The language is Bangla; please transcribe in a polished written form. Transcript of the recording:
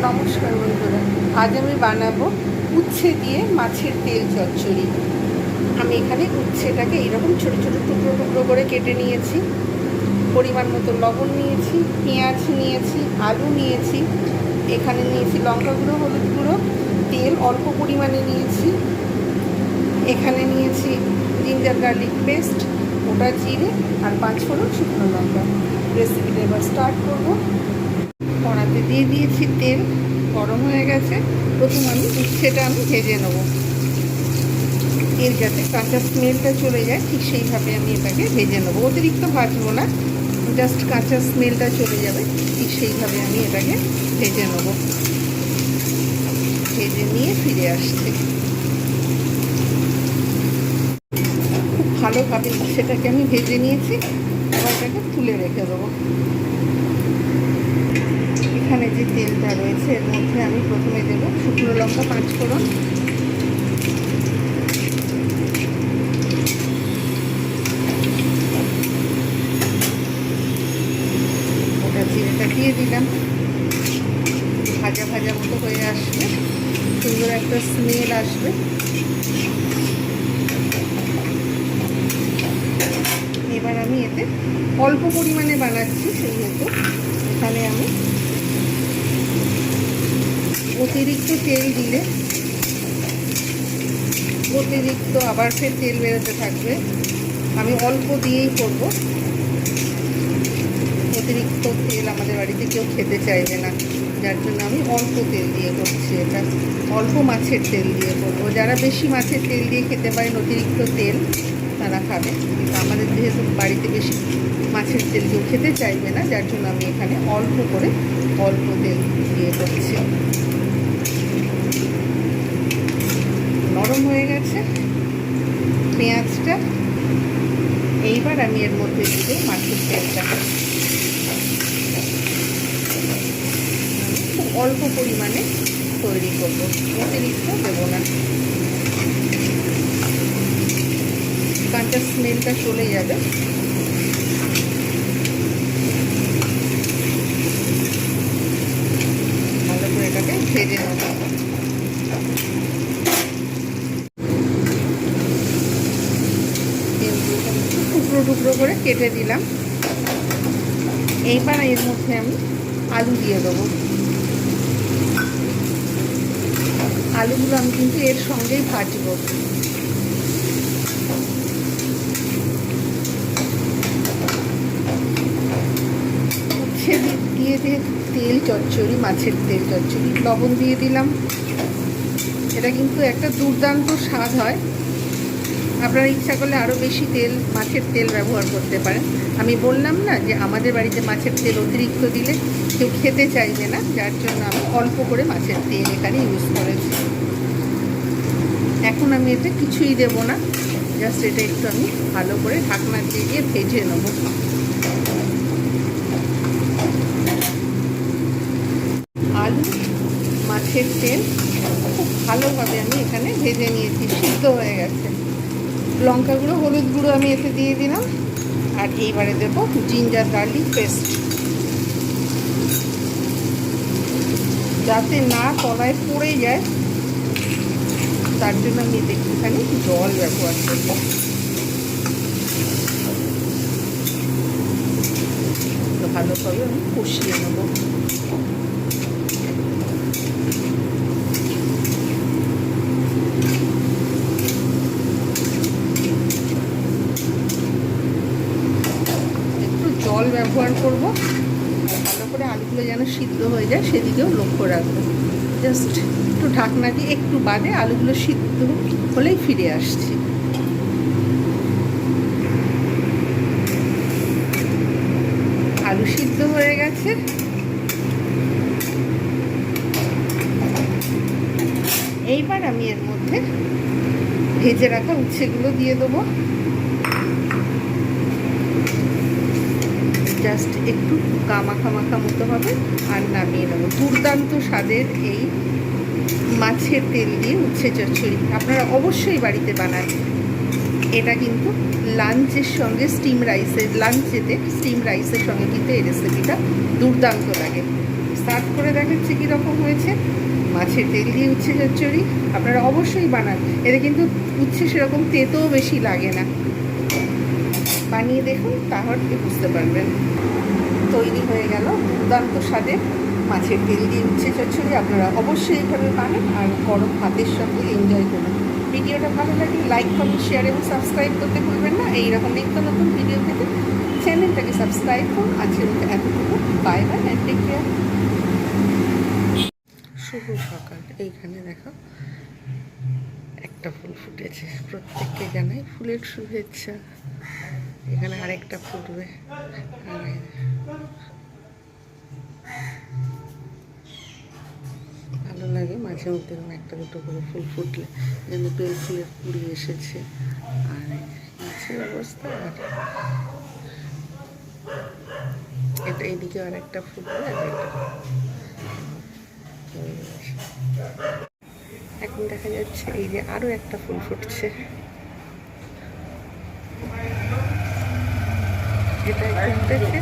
নমস্কার বন্ধুরা, আজ আমি বানাবো উচ্ছে দিয়ে মাছের তেল চচ্চড়ি। আমি এখানে উচ্ছেটাকে এইরকম ছোটো ছোটো টুকরো টুকরো করে কেটে নিয়েছি, পরিমাণ মতো লবণ নিয়েছি, পেঁয়াজ নিয়েছি, আলু নিয়েছি, এখানে নিয়েছি লঙ্কা গুঁড়ো, হলুদ গুঁড়ো, তেল অল্প পরিমাণে নিয়েছি, এখানে নিয়েছি জিঞ্জার গার্লিক পেস্ট, ওটা জিরে আর 5 ফোড়ন শুকনো লঙ্কা। রেসিপিটা এবার স্টার্ট করবো। কড়াতে দিয়ে দিয়েছি তেল, গরম হয়ে গেছে। প্রথম আমি উচ্ছেটা ভেজে নেব, এর যাতে কাঁচা স্মেলটা চলে যায় ঠিক সেইভাবে আমি এটাকে ভেজে নেবো। অতিরিক্ত ভাজবো না, জাস্ট কাঁচা স্মেলটা চলে যাবে ঠিক সেইভাবে আমি এটাকে ভেজে নেব। ভেজে নিয়ে ফিরে আসছি। খুব ভালোভাবে সেটাকে আমি ভেজে নিয়েছি, এবার এটাকে তুলে রেখে দেবো। এখানে যে তেলটা রয়েছে এর মধ্যে আমি প্রথমে দেবো শুকনো লঙ্কা 5 ফোড়ন, ওটা জিরেটা দিয়ে দিলাম। ভাজা ভাজা মতো হয়ে আসবে, সুন্দর একটা স্মেল আসবে। এবার আমি এতে অল্প পরিমাণে বানাচ্ছি, সেহেতু এখানে আমি অতিরিক্ত তেল দিলে অতিরিক্ত আবার ফের তেল বেরোতে থাকবে। আমি অল্প দিয়েই করব। অতিরিক্ত তেল আমাদের বাড়িতে কেউ খেতে চাইবে না, যার জন্য আমি অল্প তেল দিয়ে করছি। এটা অল্প মাছের তেল দিয়ে করবো। যারা বেশি মাছের তেল দিয়ে খেতে পারেন অতিরিক্ত তেল, তারা খাবে, কিন্তু আমাদের যেহেতু বাড়িতে বেশি মাছের তেল কেউ খেতে চাইবে না, যার জন্য আমি এখানে অল্প করে অল্প তেল দিয়ে করছি। নরম হয়ে গেছে পেঁয়াজটা, এইবার আমি এর মধ্যে দিয়ে মাছের তেলটা খুব অল্প পরিমাণে তৈরি করবো, অতিরিক্ত দেবো না। কাঁচা স্মেলটা চলে যাবে। ভালো করে এটাকে ভেজে নেব। টুকরো টুকরো করে কেটে দিলাম। এইবার এর মধ্যে আমি আলু দিয়ে দেবো। আলুগুলো আমি কিন্তু এর সঙ্গেই ভাজবো। উচ্ছে দিয়ে তেল চচ্চড়ি, মাছের তেল চচ্চড়ি, লবণ দিয়ে দিলাম। এটা কিন্তু একটা দুর্দান্ত স্বাদ হয়। আপনারা ইচ্ছা করলে আরও বেশি তেল, মাছের তেল ব্যবহার করতে পারেন। আমি বললাম না যে আমাদের বাড়িতে মাছের তেল অতিরিক্ত দিলে কেউ খেতে চাইবে না, যার জন্য আমি অল্প করে মাছের তেল এখানে ইউজ করেছি। এখন আমি এতে কিছুই দেব না, জাস্ট এটা একটু আমি ভালো করে ঢাকনা দিয়ে ভেজে নেব। আলু, মাছের তেল খুব ভালোভাবে আমি এখানে ভেজে নিয়েছি, সিদ্ধ হয়ে গেছে। লঙ্কা গুঁড়ো, হলুদ গুঁড়ো আমি এতে দিয়ে দিলাম। আর এইবারে দেব জিঞ্জার গার্লিক পেস্ট, যাতে না তলায় পড়ে যায়, তার জন্য আমি এতে একটুখানি জল ব্যবহার করব। ভালোভাবে আমি কষিয়ে নেব। জল ব্যবহার করব, ভালো করে আলুগুলো যেন সিদ্ধ হয়ে যায় সেদিকেও লক্ষ্য রাখবো। জাস্ট একটু ঢাকনা দিয়ে একটু বাদে আলুগুলো সিদ্ধ হলেই ফিরে আসছি। আলু সিদ্ধ হয়ে গেছে। এইবার আমি এর মধ্যে ভেজে রাখা উচ্ছেগুলো দিয়ে দেবো। জাস্ট একটু মাখা মাখা মতো হবে আর নামিয়ে নেবো। দুর্দান্ত স্বাদের এই মাছের তেল দিয়ে উচ্ছে চচ্চড়ি আপনারা অবশ্যই বাড়িতে বানান। এটা কিন্তু লাঞ্চের সঙ্গে লাঞ্চেতে স্টিম রাইসের সঙ্গে কিন্তু এই রেসিপিটা দুর্দান্ত লাগে। সার্ভ করে দেখাচ্ছি কীরকম হয়েছে। মাছের তেল দিয়ে উচ্ছে চচ্চড়ি আপনারা অবশ্যই বানান, এতে কিন্তু উচ্ছে সেরকম তেতোও বেশি লাগে না। বানিয়ে দেখুন, তাহলে বুঝতে পারবেন। তৈরি হয়ে গেল দুর্দান্ত স্বাদের মাছের তেল দিয়ে উচ্ছে চচ্চড়ি। আপনারা অবশ্যই এইভাবে বানান আর গরম ভাতের সঙ্গে এনজয় করুন। ভিডিওটা ভালো লাগলে লাইক, কমেন্ট, শেয়ার এবং সাবস্ক্রাইব করতে ভুলবেন না। এইরকম নিত্য নতুন ভিডিও পেতে চ্যানেলটাকে সাবস্ক্রাইব করুন। আজকের মতো এতটুকু। Bye bye and take care. শুভ সকাল। এইখানে দেখো একটা ফুল ফুটেছে, প্রত্যেককে জানাই ফুলের শুভেচ্ছা। এখানে আরেকটা ফুটবে। ভালো লাগে মাঝে মধ্যে একটা দুটো করে ফুল ফুটলে, যেন বেল ফুলের কুড়ি এসেছে। আর গাছের অবস্থা, আর এটা এইদিকে আর একটা ফুটবে। আর এখন দেখা যাচ্ছে এই যে আরো একটা ফুল ফুটছে। এটা ফুটতেছে।